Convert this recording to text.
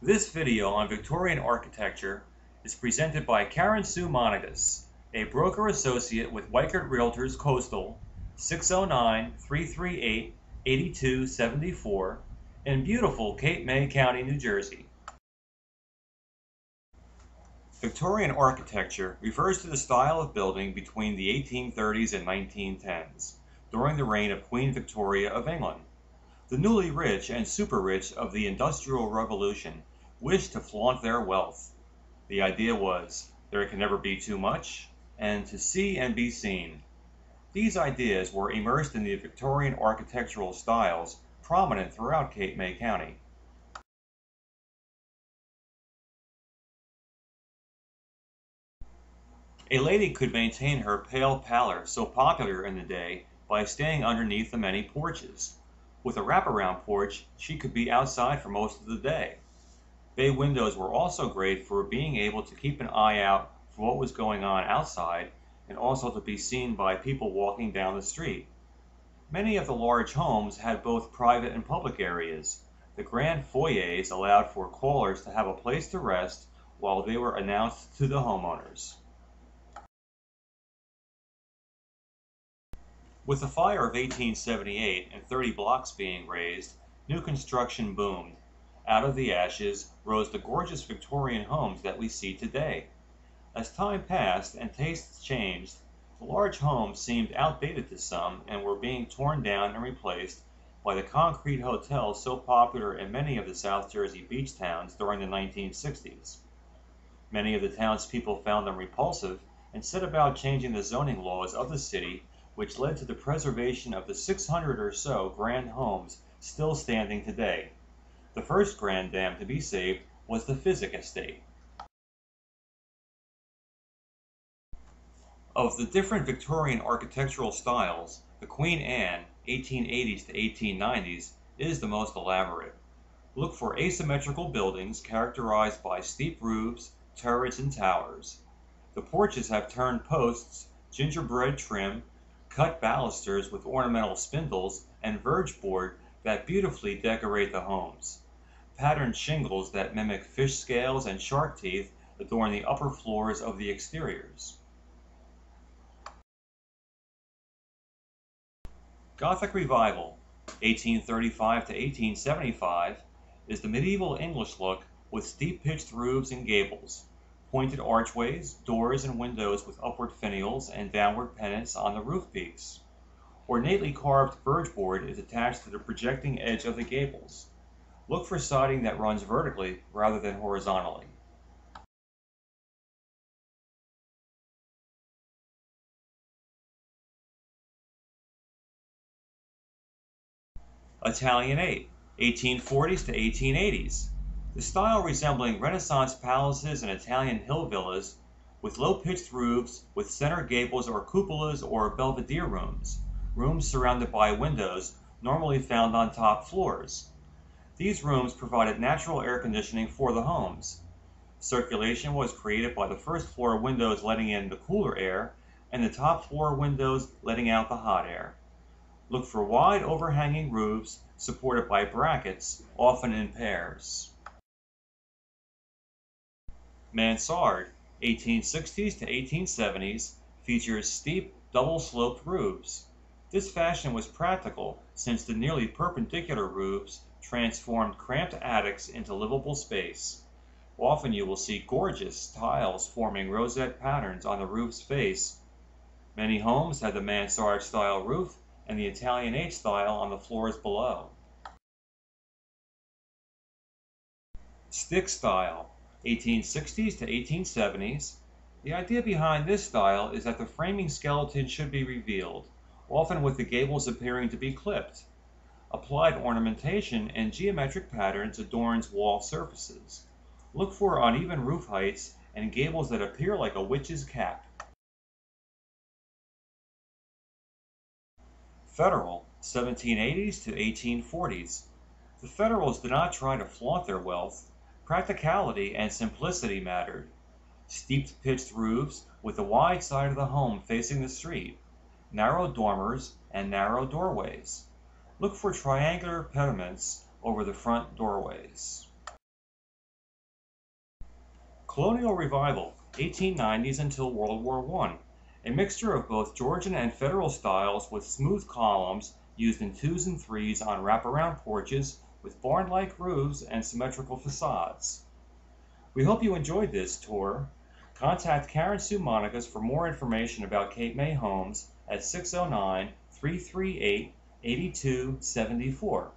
This video on Victorian architecture is presented by Karen Sue Monagas, a broker associate with Weichert Realtors Coastal 609-338-8274 in beautiful Cape May County, New Jersey. Victorian architecture refers to the style of building between the 1830s and 1910s, during the reign of Queen Victoria of England. The newly rich and super-rich of the Industrial Revolution wished to flaunt their wealth. The idea was, there can never be too much, and to see and be seen. These ideas were immersed in the Victorian architectural styles prominent throughout Cape May County. A lady could maintain her pale pallor so popular in the day by staying underneath the many porches. With a wraparound porch, she could be outside for most of the day. Bay windows were also great for being able to keep an eye out for what was going on outside and also to be seen by people walking down the street. Many of the large homes had both private and public areas. The grand foyers allowed for callers to have a place to rest while they were announced to the homeowners. With the fire of 1878 and 30 blocks being razed, new construction boomed. Out of the ashes rose the gorgeous Victorian homes that we see today. As time passed and tastes changed, the large homes seemed outdated to some and were being torn down and replaced by the concrete hotels so popular in many of the South Jersey beach towns during the 1960s. Many of the townspeople found them repulsive and set about changing the zoning laws of the city, which led to the preservation of the 600 or so grand homes still standing today. The first grand dam to be saved was the Physic Estate. Of the different Victorian architectural styles, the Queen Anne 1880s to 1890s is the most elaborate. Look for asymmetrical buildings characterized by steep roofs, turrets, and towers. The porches have turned posts, gingerbread trim, cut balusters with ornamental spindles, and verge board that beautifully decorate the homes. Patterned shingles that mimic fish scales and shark teeth adorn the upper floors of the exteriors. Gothic Revival, 1835 to 1875, is the medieval English look with steep pitched roofs and gables, pointed archways, doors and windows with upward finials and downward pennants on the roof peaks. Ornately carved verge board is attached to the projecting edge of the gables. Look for siding that runs vertically rather than horizontally. Italianate, 1840s to 1880s. The style resembling Renaissance palaces and Italian hill villas with low-pitched roofs with center gables or cupolas or belvedere rooms, rooms surrounded by windows normally found on top floors. These rooms provided natural air conditioning for the homes. Circulation was created by the first floor windows letting in the cooler air and the top floor windows letting out the hot air. Look for wide overhanging roofs supported by brackets, often in pairs. Mansard, 1860s to 1870s, features steep, double-sloped roofs. This fashion was practical since the nearly perpendicular roofs transformed cramped attics into livable space. Often you will see gorgeous tiles forming rosette patterns on the roof's face. Many homes had the mansard-style roof and the Italianate style on the floors below. Stick style, 1860s to 1870s. The idea behind this style is that the framing skeleton should be revealed, often with the gables appearing to be clipped. Applied ornamentation and geometric patterns adorns wall surfaces. Look for uneven roof heights and gables that appear like a witch's cap. Federal, 1780s to 1840s. The Federals did not try to flaunt their wealth. Practicality and simplicity mattered. Steeped pitched roofs with the wide side of the home facing the street, narrow dormers, and narrow doorways. Look for triangular pediments over the front doorways. Colonial Revival, 1890s until World War I. A mixture of both Georgian and Federal styles with smooth columns used in 2s and 3s on wraparound porches with barn-like roofs and symmetrical facades. We hope you enjoyed this tour. Contact Karen Sue Monagas for more information about Cape May Homes at 609-338-8274.